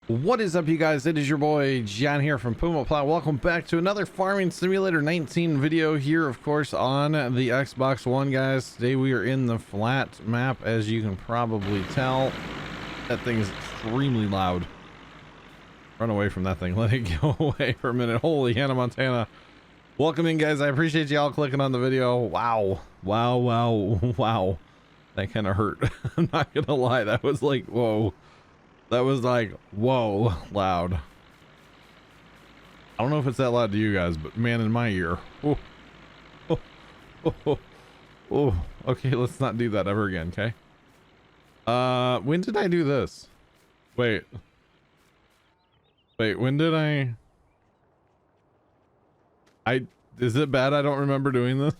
What is up, you guys? It is your boy John here from Puma Plow. Welcome back to another Farming Simulator 19 video here, of course, on the Xbox One, guys. Today we are in the flat map, as you can probably tell. That thing is extremely loud. Run away from that thing. Let it go away for a minute. Holy Hannah Montana. Welcome in, guys. I appreciate y'all clicking on the video. Wow. Wow. That kind of hurt. I'm not gonna lie. That was like, whoa. That was like, whoa, loud. I don't know if it's that loud to you guys, but man, in my ear. Oh. Okay, let's not do that ever again, okay? When did I do this? Wait, when did is it bad I don't remember doing this?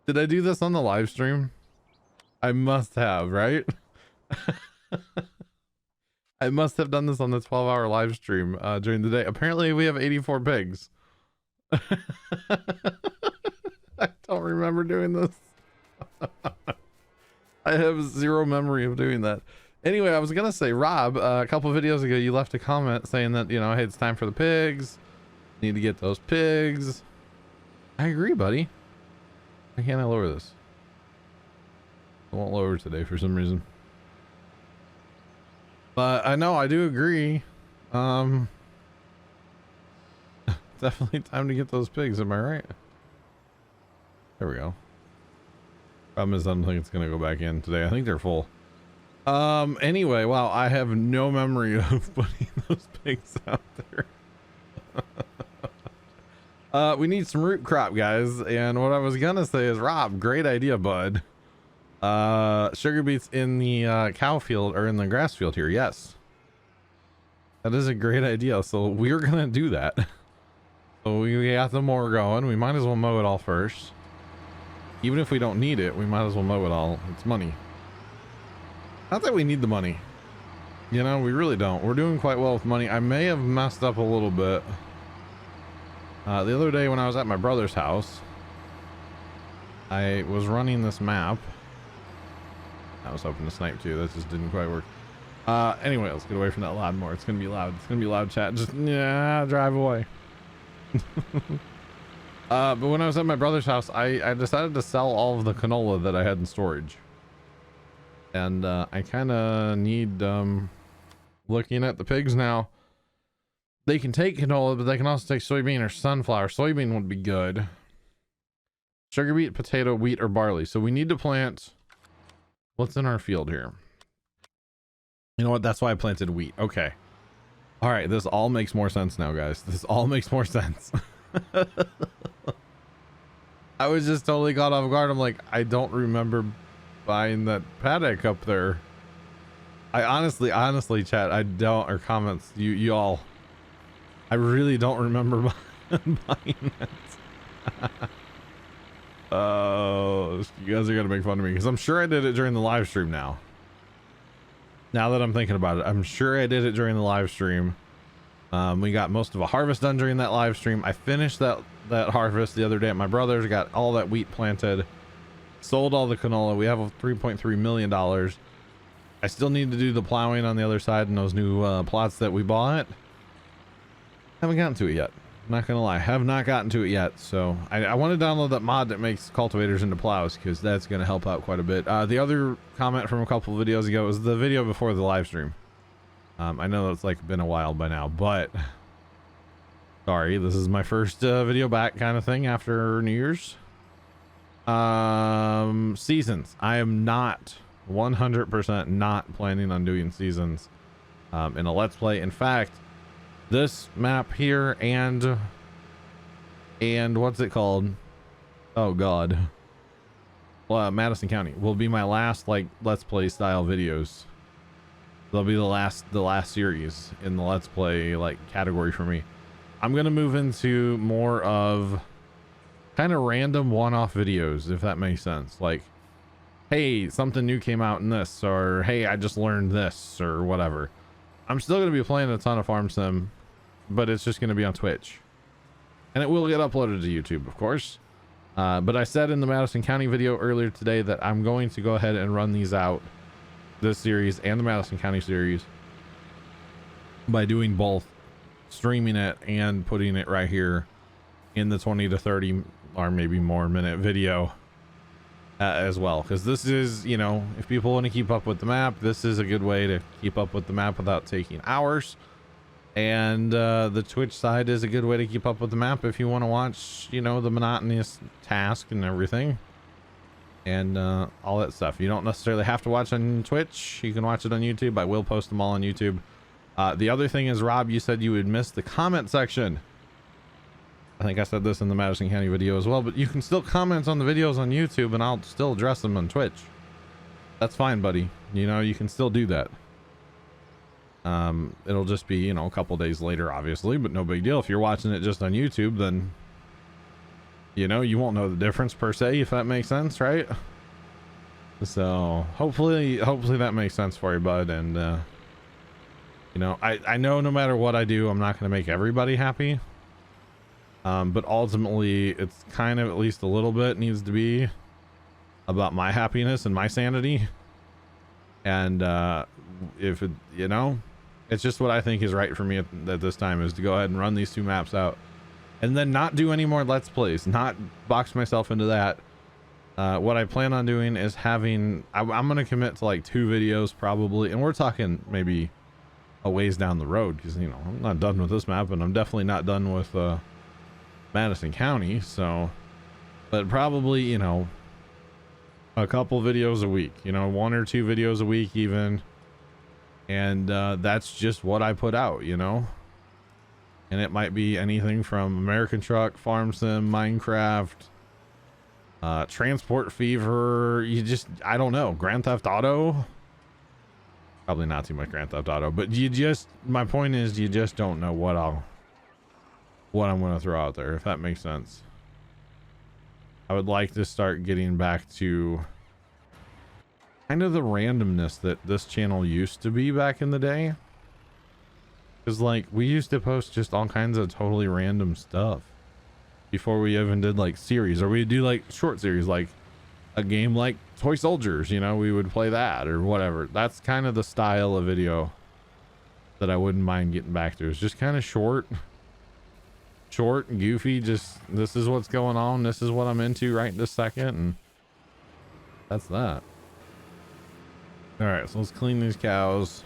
Did I do this on the live stream? I must have, right? I must have done this on the 12-hour live stream during the day. Apparently we have 84 pigs. I don't remember doing this. I have zero memory of doing that. Anyway, I was gonna say, Rob, a couple videos ago you left a comment saying that, you know, hey, it's time for the pigs. Need to get those pigs. I agree, buddy. Why can't I lower this? I won't lower today for some reason, but I know I do agree. Definitely time to get those pigs. Am I right? There we go. Problem is, I don't think it's gonna go back in today. I think they're full. Anyway, wow, I have no memory of putting those pigs out there. We need some root crop, guys, and what I was gonna say is, Rob, great idea, bud. Sugar beets in the cow field, or in the grass field here. Yes, that is a great idea. So we're gonna do that. So we got the mower going. We might as well mow it all first. Even if we don't need it, we might as well mow it all. It's money. Not that we need the money, you know, we really don't. We're doing quite well with money. I may have messed up a little bit the other day when I was at my brother's house. I was running this map. I was hoping to snipe too. That just didn't quite work. Anyway, let's get away from that lawnmower. It's gonna be loud. It's gonna be loud, chat. Just drive away. But when I was at my brother's house, I decided to sell all of the canola that I had in storage, and I kind of need looking at the pigs now. They can take canola, but they can also take soybean or sunflower. Soybean would be good. Sugar beet, potato, wheat, or barley. So we need to plant. What's in our field here? You know what? That's why I planted wheat. Okay. All right. This all makes more sense now, guys. This all makes more sense. I was just totally caught off guard. I'm like, I don't remember buying that paddock up there. I honestly, chat, I don't, or comments, you all, I really don't remember buying that. Oh, you guys are gonna make fun of me because I'm sure I did it during the live stream. Now that I'm thinking about it, I'm sure I did it during the live stream. We got most of a harvest done during that live stream. I finished that harvest the other day at my brother's, got all that wheat planted, sold all the canola. We have $3.3 million. I still need to do the plowing on the other side and those new plots that we bought. Haven't gotten to it yet. Not gonna lie, have not gotten to it yet. So I want to download that mod that makes cultivators into plows, because that's going to help out quite a bit. The other comment from a couple of videos ago was the video before the live stream. I know it's like been a while by now, but sorry, this is my first video back kind of thing after New Year's. Seasons, I am not 100% not planning on doing seasons in a let's play. In fact, this map here and what's it called? Oh God. Well, Madison County will be my last like let's play style videos. They'll be the last series in the let's play like category for me. I'm gonna move into more of kind of random one-off videos, if that makes sense. Like, hey, something new came out in this, or hey, I just learned this, or whatever. I'm still going to be playing a ton of Farm Sim, but it's just going to be on Twitch. And it will get uploaded to YouTube, of course. But I said in the Madison County video earlier today that I'm going to go ahead and run these out this series and the Madison County series by doing both, streaming it and putting it right here in the 20 to 30 or maybe more minute video as well, because this is, you know, if people want to keep up with the map, this is a good way to keep up with the map without taking hours. And the Twitch side is a good way to keep up with the map if you want to watch, you know, the monotonous task and everything and all that stuff. You don't necessarily have to watch on Twitch. You can watch it on YouTube. I will post them all on YouTube. The other thing is, Rob, you said you would miss the comment section. I think I said this in the Madison County video as well, but you can still comment on the videos on YouTube and I'll still address them on Twitch. That's fine, buddy. You know, you can still do that. It'll just be, you know, a couple days later, obviously, but no big deal. If you're watching it just on YouTube, then, you know, you won't know the difference per se, if that makes sense, right? So hopefully that makes sense for you, bud. And, you know, I know no matter what I do, I'm not going to make everybody happy. But ultimately it's kind of, at least a little bit, needs to be about my happiness and my sanity. And, if it, you know, it's just what I think is right for me at this time, is to go ahead and run these two maps out and then not do any more Let's Plays, not box myself into that. What I plan on doing is having, I'm going to commit to like 2 videos probably. And we're talking maybe a ways down the road, because, you know, I'm not done with this map and I'm definitely not done with, Madison County. So, but probably, you know, a couple videos a week, you know, 1 or 2 videos a week even. And that's just what I put out, you know, and it might be anything from American Truck, Farm Sim, Minecraft, Transport Fever, I don't know, Grand Theft Auto. Probably not too much Grand Theft Auto, but my point is, you just don't know what I'm going to throw out there, if that makes sense. I would like to start getting back to kind of the randomness that this channel used to be back in the day. Because, like, we used to post just all kinds of totally random stuff before we even did like series, or we'd do like short series, like a game like Toy Soldiers, you know, we would play that or whatever. That's kind of the style of video that I wouldn't mind getting back to. It's just kind of short and goofy. Just, this is what's going on. This is what I'm into right this second. And that's that. All right, so let's clean these cows.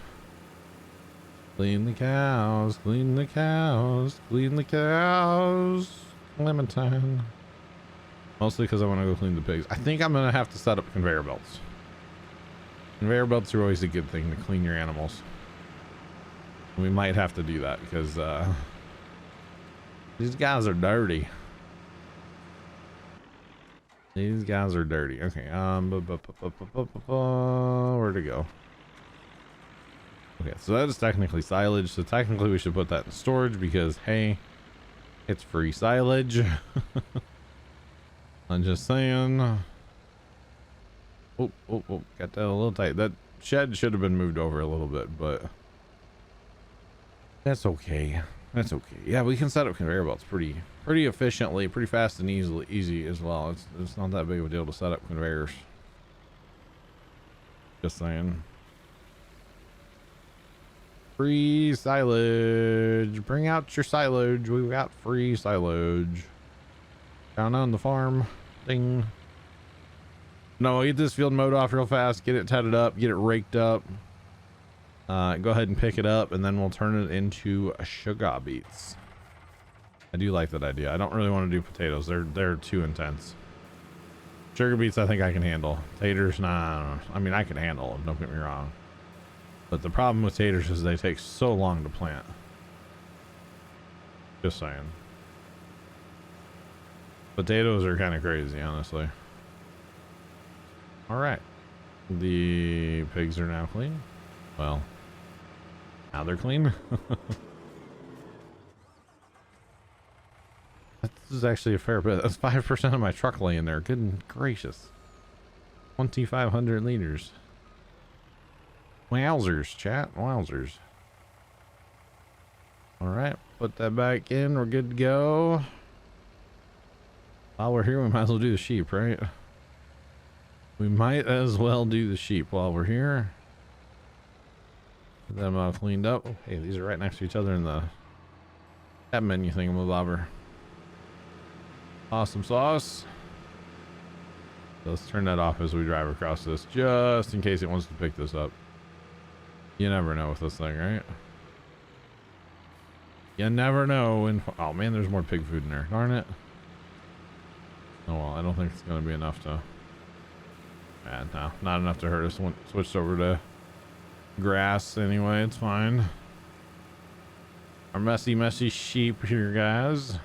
Clean the cows, clean the cows, clean the cows. Clementine. Mostly because I want to go clean the pigs. I think I'm going to have to set up conveyor belts. Conveyor belts are always a good thing to clean your animals. We might have to do that because these guys are dirty. These guys are dirty. Okay, where'd it go? Okay, so that is technically silage. So technically we should put that in storage because, hey, it's free silage. I'm just saying. Oh, got that a little tight. That shed should have been moved over a little bit, but that's okay. That's okay. Yeah, we can set up conveyor belts pretty efficiently, pretty fast and easy as well. It's not that big of a deal to set up conveyors. Just saying. Free silage. Bring out your silage. We've got free silage down on the farm. Ding. No, get this field mowed off real fast. Get it tedded up. Get it raked up. Go ahead and pick it up, and then we'll turn it into sugar beets. I do like that idea. I don't really want to do potatoes. They're too intense. Sugar beets, I think I can handle. Taters, nah. I mean, I can handle them. Don't get me wrong. But the problem with taters is they take so long to plant. Just saying. Potatoes are kind of crazy, honestly. All right. The pigs are now clean. Well, now they're clean. This is actually a fair bit. That's 5% of my truck laying there. Good gracious. 2,500 liters. Wowzers, chat. Wowzers. All right. Put that back in. We're good to go. While we're here, we might as well do the sheep, right? We might as well do the sheep while we're here. Get them all cleaned up. Oh, hey, these are right next to each other in the tab menu thingamabobber. Awesome sauce. So let's turn that off as we drive across this, just in case it wants to pick this up. You never know with this thing, right? You never know. Oh man, there's more pig food in there. Darn it. Oh well, I don't think it's going to be enough to... no, not enough to hurt us. Switched over to grass anyway. It's fine. Our messy sheep here, guys.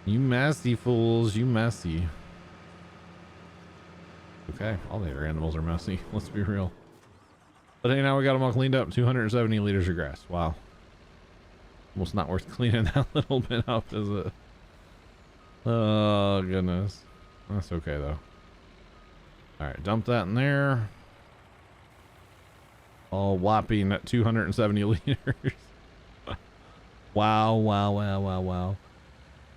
You messy fools. You messy. Okay, all the other animals are messy. Let's be real. But hey, now we got them all cleaned up. 270 liters of grass. Wow. Almost not worth cleaning that little bit up, is it? Oh, goodness. That's okay, though. Alright, dump that in there. All whopping at 270 liters. Wow, wow, wow, wow, wow.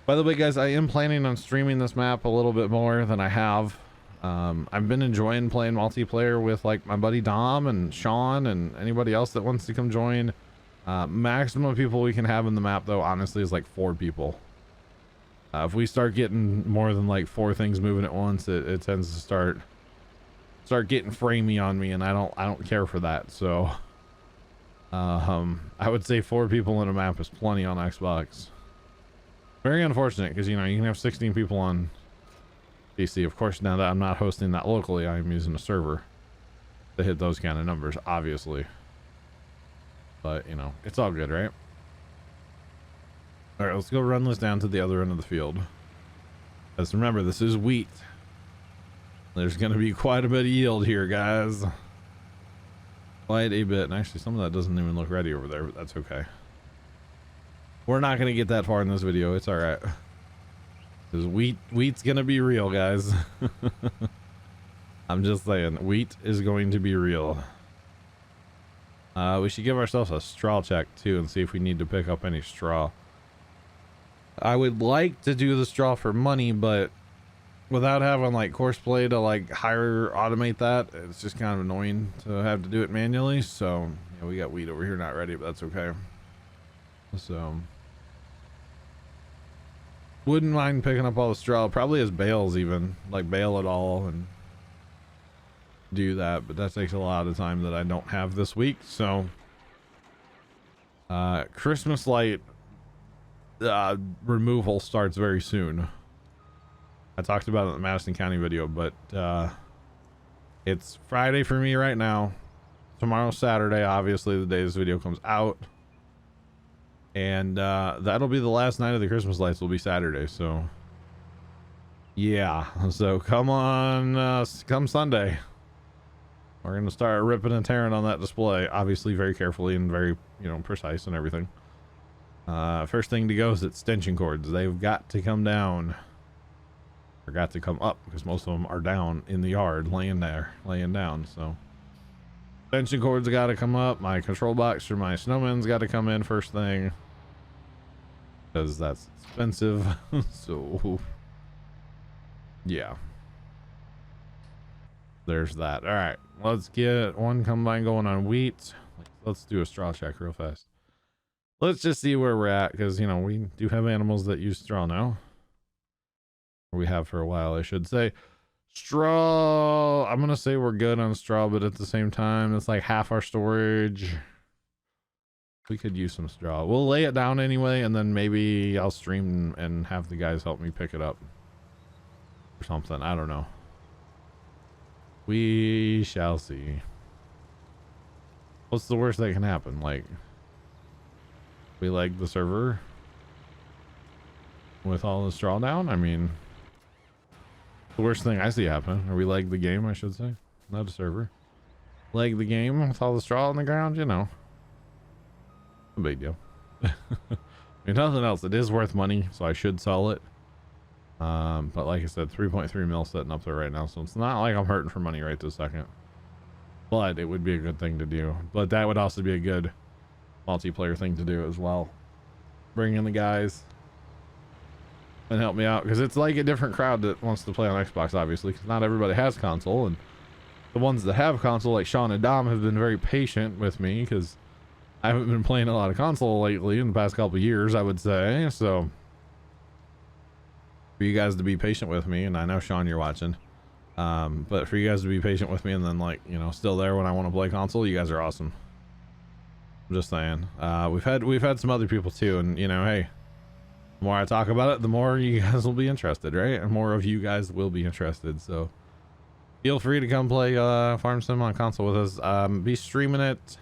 By the way, guys, I am planning on streaming this map a little bit more than I have. I've been enjoying playing multiplayer with like my buddy Dom and Sean and anybody else that wants to come join. Maximum people we can have in the map, though, honestly, is like 4 people. If we start getting more than like 4 things moving at once, it tends to start getting framey on me, and I don't care for that. So I would say 4 people in a map is plenty on Xbox. Very unfortunate, because you know you can have 16 people on PC. Of course, now that I'm not hosting that locally, I'm using a server to hit those kind of numbers, obviously. But you know, it's all good, right? All right, let's go run this down to the other end of the field. Let's remember, this is wheat. There's going to be quite a bit of yield here, guys. Quite a bit. And actually, some of that doesn't even look ready over there, but that's okay. We're not going to get that far in this video. It's all right. Because wheat's going to be real, guys. I'm just saying, wheat is going to be real. We should give ourselves a straw check, too, and see if we need to pick up any straw. I would like to do the straw for money, but without having like Courseplay to like automate that, it's just kind of annoying to have to do it manually. So yeah, we got wheat over here not ready, but that's okay. So wouldn't mind picking up all the straw, probably as bales, even like bale it all and do that, but that takes a lot of time that I don't have this week. So Christmas light removal starts very soon. I talked about it in the Madison County video, but it's Friday for me right now. Tomorrow's Saturday, obviously the day this video comes out, and that'll be the last night of the Christmas lights. Will be Saturday. So yeah, so come on, come Sunday, we're gonna start ripping and tearing on that display, obviously very carefully and very, you know, precise and everything. First thing to go is extension cords. They've got to come down. Or got to come up, because most of them are down in the yard, laying down. So extension cords got to come up. My control box for my snowman's got to come in first thing, because that's expensive. So yeah, there's that. All right, let's get one combine going on wheat. Let's do a straw check real fast. Let's just see where we're at, because you know we do have animals that use straw now. We have for a while, I should say. Straw, I'm gonna say we're good on straw, but at the same time, it's like half our storage. We could use some straw. We'll lay it down anyway, and then maybe I'll stream and have the guys help me pick it up or something. I don't know. We shall see. What's the worst that can happen? Like, we leg the server with all the straw down? I mean, the worst thing I see happen, or we leg the game, I should say, not a server. Leg the game with all the straw on the ground, you know. No big deal. I mean, nothing else. It is worth money, so I should sell it. But like I said, 3.3 mil sitting up there right now, so it's not like I'm hurting for money right this second. But it would be a good thing to do. But that would also be a good multiplayer thing to do as well. Bring in the guys and help me out, because it's like a different crowd that wants to play on Xbox, obviously, because not everybody has console, and the ones that have console, like Sean and Dom, have been very patient with me because I haven't been playing a lot of console lately in the past couple of years, I would say. So for you guys to be patient with me, and I know Sean, you're watching, but for you guys to be patient with me and then, like, you know, still there when I want to play console, you guys are awesome. I'm just saying. We've had some other people too, and you know, hey, the more I talk about it, the more you guys will be interested, right? And more of you guys will be interested. So feel free to come play Farm Sim on console with us. Be streaming it.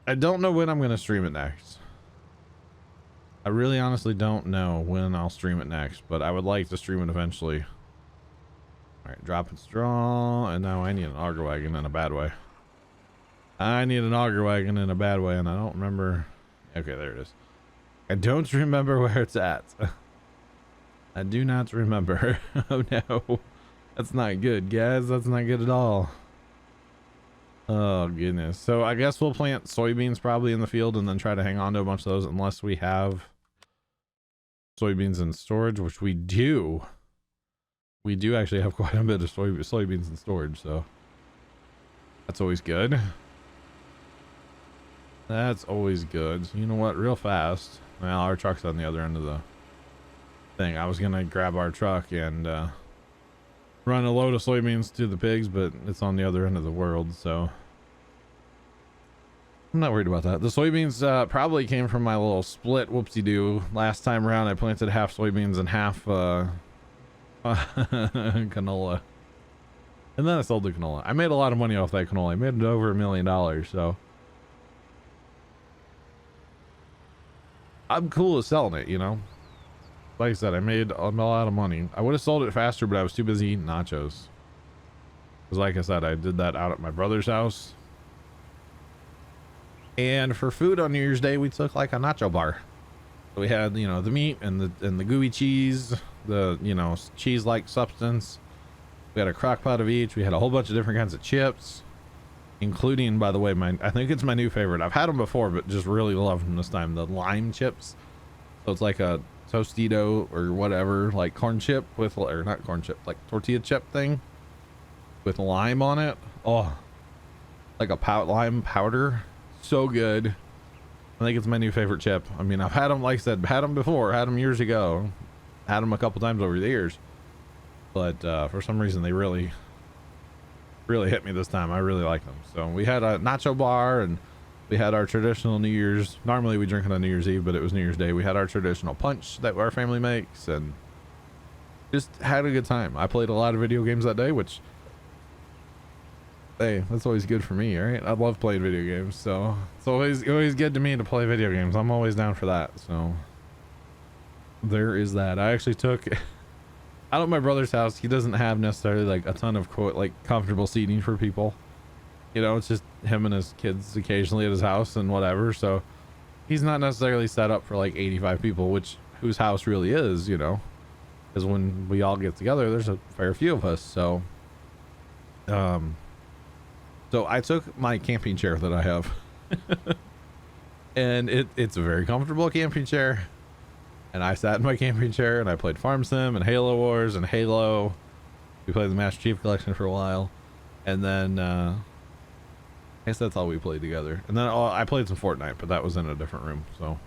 I don't know when I'm gonna stream it next. I really honestly don't know when I'll stream it next, but I would like to stream it eventually. All right, dropping straw, and now I need an auger wagon in a bad way. I need an auger wagon in a bad way, and I don't remember. Okay, there it is. I don't remember where it's at. I do not remember. Oh no, that's not good, guys. That's not good at all. Oh goodness. So I guess we'll plant soybeans probably in the field and then try to hang on to a bunch of those unless we have soybeans in storage, which we do. We do actually have quite a bit of soybeans in storage, so that's always good. That's always good. So you know what? Real fast. Well, our truck's on the other end of the thing. I was gonna grab our truck and run a load of soybeans to the pigs, but it's on the other end of the world, so I'm not worried about that. The soybeans probably came from my little split whoopsie-doo. Last time around, I planted half soybeans and half canola. And then I sold the canola. I made a lot of money off that canola. I made over $1 million, so I'm cool with selling it, you know? Like I said, I made a lot of money. I would have sold it faster, but I was too busy eating nachos. Because like I said, I did that out at my brother's house. And for food on New Year's Day, we took like a nacho bar. So we had, you know, the meat and the gooey cheese, the, you know, cheese-like substance. We had a crock pot of each. We had a whole bunch of different kinds of chips, including, by the way, I think it's my new favorite. I've had them before, but just really love them this time. The lime chips. So it's like a Tostito or whatever, like corn chip with, or not corn chip, like tortilla chip thing with lime on it. Oh, like a lime powder. So good. I think it's my new favorite chip. I mean, I've had them, like I said, had them before, had them years ago, had them a couple times over the years, but for some reason they really hit me this time. I really like them. So we had a nacho bar, and we had our traditional New Year's. Normally we drink it on New Year's Eve, but it was New Year's Day. We had our traditional punch that our family makes, and just had a good time. I played a lot of video games that day, which, hey, that's always good for me, right? I love playing video games, so it's always good to me to play video games. I'm always down for that. So there is that. I actually took out at my brother's house. He doesn't have necessarily like a ton of like comfortable seating for people, you know. It's just him and his kids occasionally at his house and whatever, so he's not necessarily set up for like 85 people, whose house really is, you know, because when we all get together there's a fair few of us. So so I took my camping chair that I have and it's a very comfortable camping chair. And I sat in my camping chair and I played Farm Sim and Halo Wars and Halo. We played the Master Chief Collection for a while. And then, I guess that's all we played together. And then I played some Fortnite, but that was in a different room. So,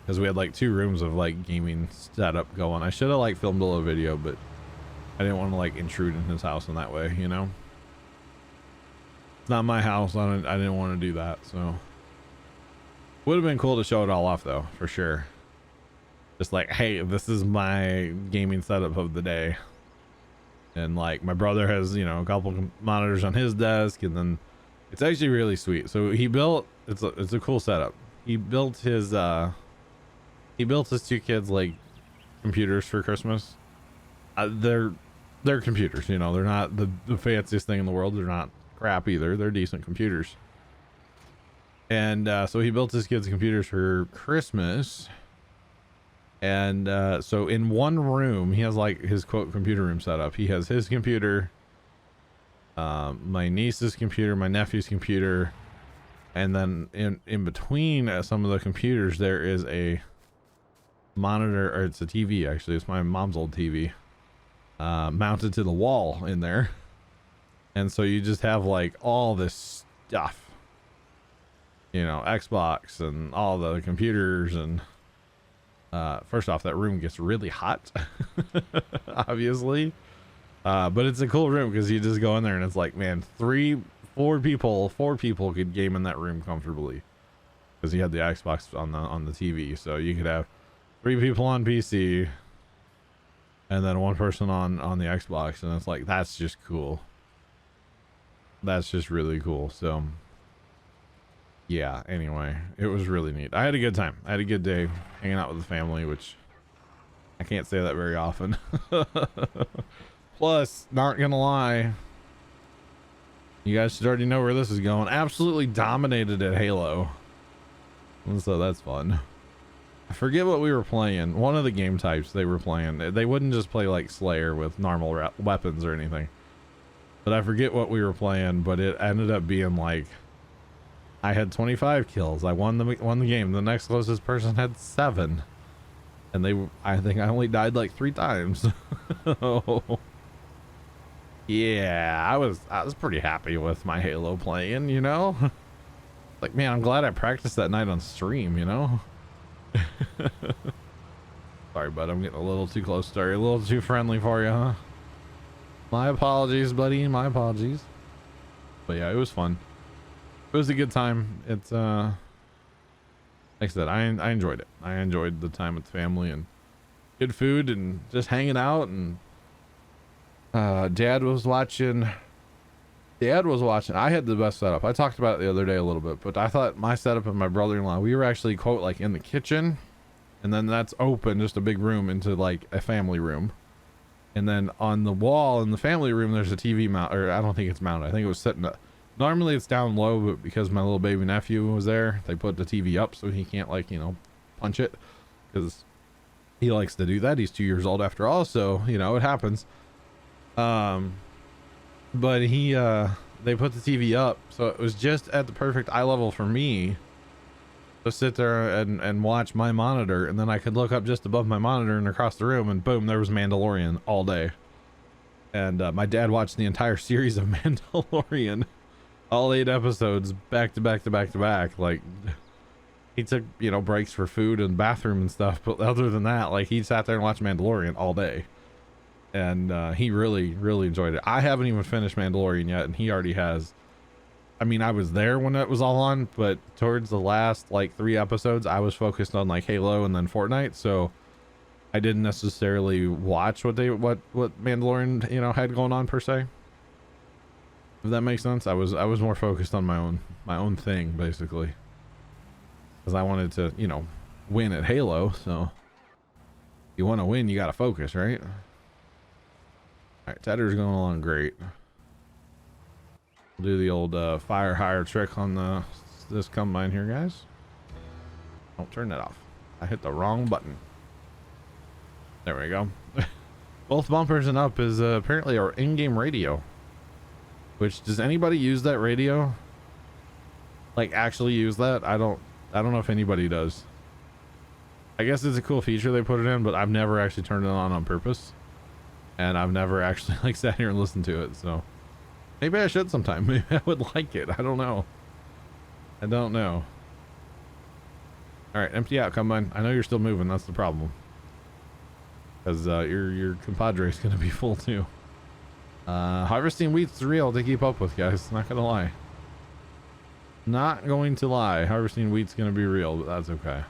because we had like 2 rooms of like gaming setup going. I should have like filmed a little video, but I didn't want to like intrude in his house in that way, you know? It's not my house. I didn't want to do that. So, would have been cool to show it all off though, for sure. Just like, hey, this is my gaming setup of the day. And like my brother has, you know, a couple monitors on his desk, and then it's actually really sweet. So he built, it's a cool setup. He built his 2 kids like computers for Christmas. They're computers, you know, they're not the fanciest thing in the world. They're not crap either. They're decent computers. And so he built his kids computers for Christmas. And so in one room, he has like his quote computer room set up. He has his computer, my niece's computer, my nephew's computer, and then in between some of the computers there is a monitor, or it's a TV actually. It's my mom's old TV, mounted to the wall in there. And so you just have like all this stuff, you know, Xbox and all the computers. And first off, that room gets really hot, obviously. But it's a cool room because you just go in there and it's like, man, four people could game in that room comfortably because you had the Xbox on the TV. So you could have 3 people on PC and then 1 person on the Xbox. And it's like, that's just cool. That's just really cool. So yeah, anyway, it was really neat. I had a good time. I had a good day hanging out with the family, which I can't say that very often. Plus, not gonna lie, you guys should already know where this is going. Absolutely dominated at Halo. And so that's fun. I forget what we were playing. One of the game types they were playing. They wouldn't just play like Slayer with normal weapons or anything. But I forget what we were playing, but it ended up being like, I had 25 kills. I won the game. The next closest person had 7. And I think I only died like 3 times. Yeah, I was pretty happy with my Halo playing, you know? Like, man, I'm glad I practiced that night on stream, you know? Sorry, bud, I'm getting a little too close. Sorry, a little too friendly for you, huh? My apologies, buddy. My apologies. But yeah, it was fun. It was a good time. It's like I said, I enjoyed it. I enjoyed the time with the family and good food and just hanging out. And Dad was watching. I had the best setup. I talked about it the other day a little bit, but I thought my setup and my brother-in-law, we were actually quote like in the kitchen, and then that's open, just a big room into like a family room. And then on the wall in the family room, there's a TV mount, or I don't think it's mounted. I think it was sitting up. Normally it's down low, but because my little baby nephew was there, they put the TV up so he can't, like, you know, punch it, because he likes to do that. He's 2 years old after all, so, you know, it happens. But they put the TV up, so it was just at the perfect eye level for me to sit there and watch my monitor, and then I could look up just above my monitor and across the room, and boom, there was Mandalorian all day. And my dad watched the entire series of Mandalorian, all 8 episodes, back to back to back to back. Like, he took, you know, breaks for food and bathroom and stuff, but other than that, like, he sat there and watched Mandalorian all day. And he really enjoyed it. I haven't even finished Mandalorian yet, and he already has. I mean, I was there when it was all on, but towards the last like 3 episodes, I was focused on like Halo and then Fortnite, so I didn't necessarily watch what Mandalorian, you know, had going on per se. If that makes sense. I was more focused on my own thing, basically, because I wanted to, you know, win at Halo. So if you want to win, you got to focus, right? All right, Tedder's going along great. We'll do the old fire hire trick on this combine here, guys. Don't turn that off. I hit the wrong button. There we go. Both bumpers and up is apparently our in-game radio. Which, does anybody use that radio? Like, actually use that? I don't know if anybody does. I guess it's a cool feature they put it in, but I've never actually turned it on purpose. And I've never actually like sat here and listened to it, so maybe I should sometime. Maybe I would like it. I don't know. I don't know. All right, empty out, combine. I know you're still moving. That's the problem. Because your compadre is going to be full too. Harvesting wheat's real to keep up with, guys. Not gonna lie. Not going to lie. Harvesting wheat's going to be real, but that's okay.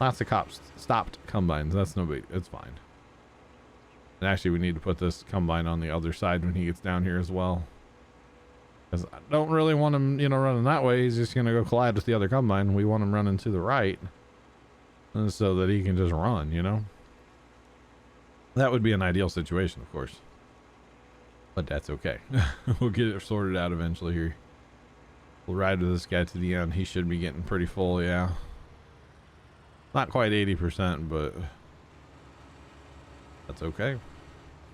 Lots of cops stopped combines. That's no big. It's fine. And actually, we need to put this combine on the other side when he gets down here as well. Because I don't really want him, you know, running that way. He's just going to go collide with the other combine. We want him running to the right. And so that he can just run, you know. That would be an ideal situation, of course. But that's okay. We'll get it sorted out eventually here. We'll ride with this guy to the end. He should be getting pretty full, yeah. Not quite 80%, but that's okay.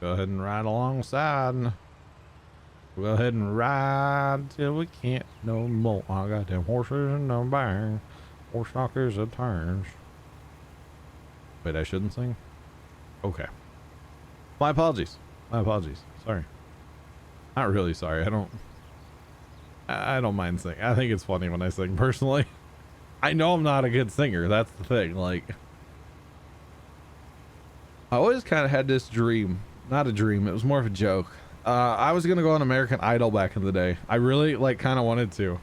Go ahead and ride alongside. Go ahead and ride till we can't no more. I got them horses in the barn. Horse knockers and turns. Wait, I shouldn't sing? Okay. My apologies. My apologies. Sorry. Not really sorry. I don't mind singing. I think it's funny when I sing personally. I know I'm not a good singer. That's the thing. Like, I always kind of had this dream, not a dream. It was more of a joke. I was going to go on American Idol back in the day. I really like kind of wanted to.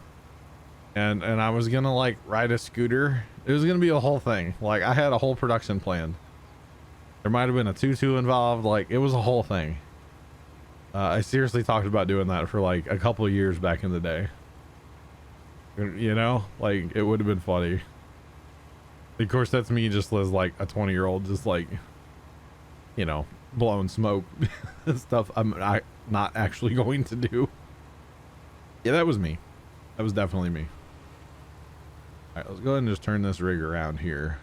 And I was going to like ride a scooter. It was going to be a whole thing. Like I had a whole production planned. There might've been a tutu involved. Like it was a whole thing. I seriously talked about doing that for like a couple of years back in the day. You know, like it would have been funny. Of course, that's me just as like a 20-year-old, just like, you know, blowing smoke stuff I'm not actually going to do. Yeah, that was me. That was definitely me. All right, let's go ahead and just turn this rig around here.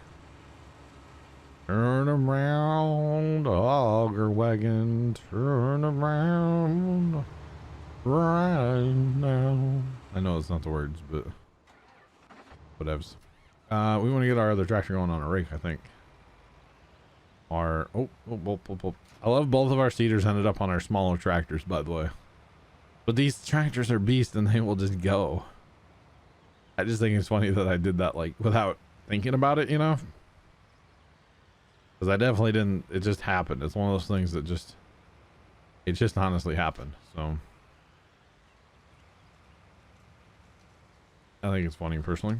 Turn around, auger wagon, turn around right now. I know it's not the words, but whatevs. We want to get our other tractor going on a rake, I think. Our I love both of our seeders ended up on our smaller tractors, by the way. But these tractors are beasts and they will just go. I just think it's funny that I did that like without thinking about it, you know? Because I definitely didn't, it just happened. It's one of those things that it just honestly happened. So I think it's funny personally.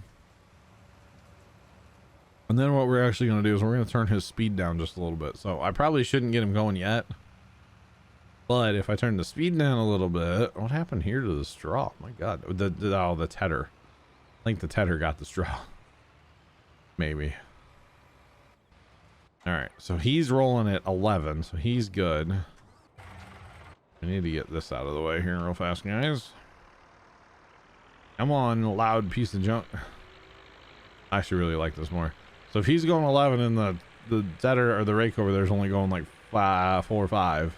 And then what we're actually going to do is we're going to turn his speed down just a little bit. So I probably shouldn't get him going yet. But if I turn the speed down a little bit, what happened here to the straw? My God, the tedder. I think the tedder got the straw. Maybe. All right, so he's rolling at 11, so he's good. I need to get this out of the way here real fast, guys. Come on, loud piece of junk. I actually really like this more. So if he's going 11 and the tedder or the rake over there is only going like 4 or 5,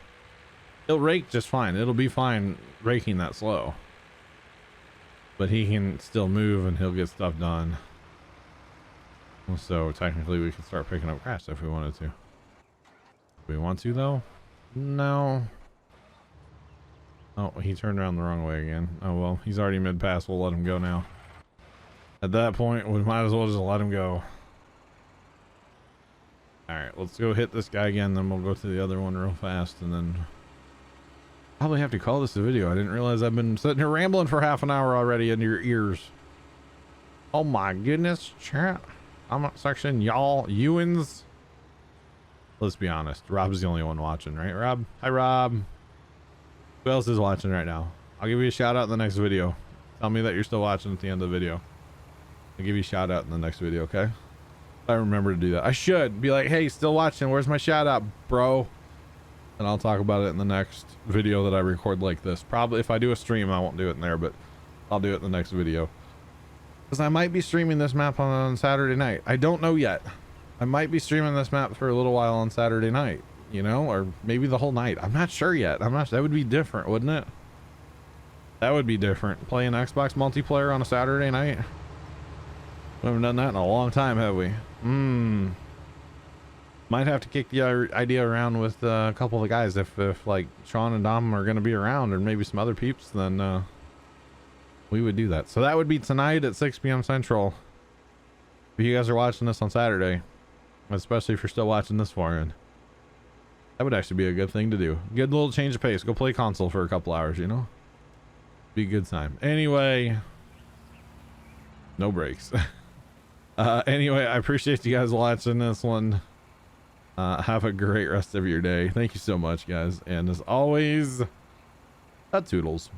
he'll rake just fine. It'll be fine raking that slow. But he can still move and he'll get stuff done. So technically we can start picking up grass if we wanted to. Do we want to though? No. Oh, he turned around the wrong way again. Oh well, he's already mid-pass. We'll let him go now. At that point, we might as well just let him go. Alright, let's go hit this guy again, then we'll go to the other one real fast, and then probably have to call this a video. I didn't realize I've been sitting here rambling for half an hour already in your ears. Oh my goodness, chat. I'm not section y'all Ewins. Let's be honest, Rob's the only one watching, right, Rob? Hi, Rob. Who else is watching right now? I'll give you a shout out in the next video. Tell me that you're still watching at the end of the video. I'll give you a shout out in the next video, okay? If I remember to do that. I should be like, hey, still watching. Where's my shout out, bro? And I'll talk about it in the next video that I record like this. Probably if I do a stream, I won't do it in there, but I'll do it in the next video. Because I might be streaming this map on Saturday night. I don't know yet. I might be streaming this map for a little while on Saturday night, you know, or maybe the whole night. I'm not sure yet. That would be different, wouldn't it? That would be different. Playing Xbox multiplayer on a Saturday night. We haven't done that in a long time, have we? Might have to kick the idea around with a couple of the guys if like Sean and Dom are going to be around, or maybe some other peeps, then we would do that. So that would be tonight at 6 p.m. Central. If you guys are watching this on Saturday, especially if you're still watching this far in, that would actually be a good thing to do. Good little change of pace. Go play console for a couple hours, you know? Be a good time. Anyway, no breaks. Anyway, I appreciate you guys watching this one. Have a great rest of your day. Thank you so much, guys. And as always, toodles.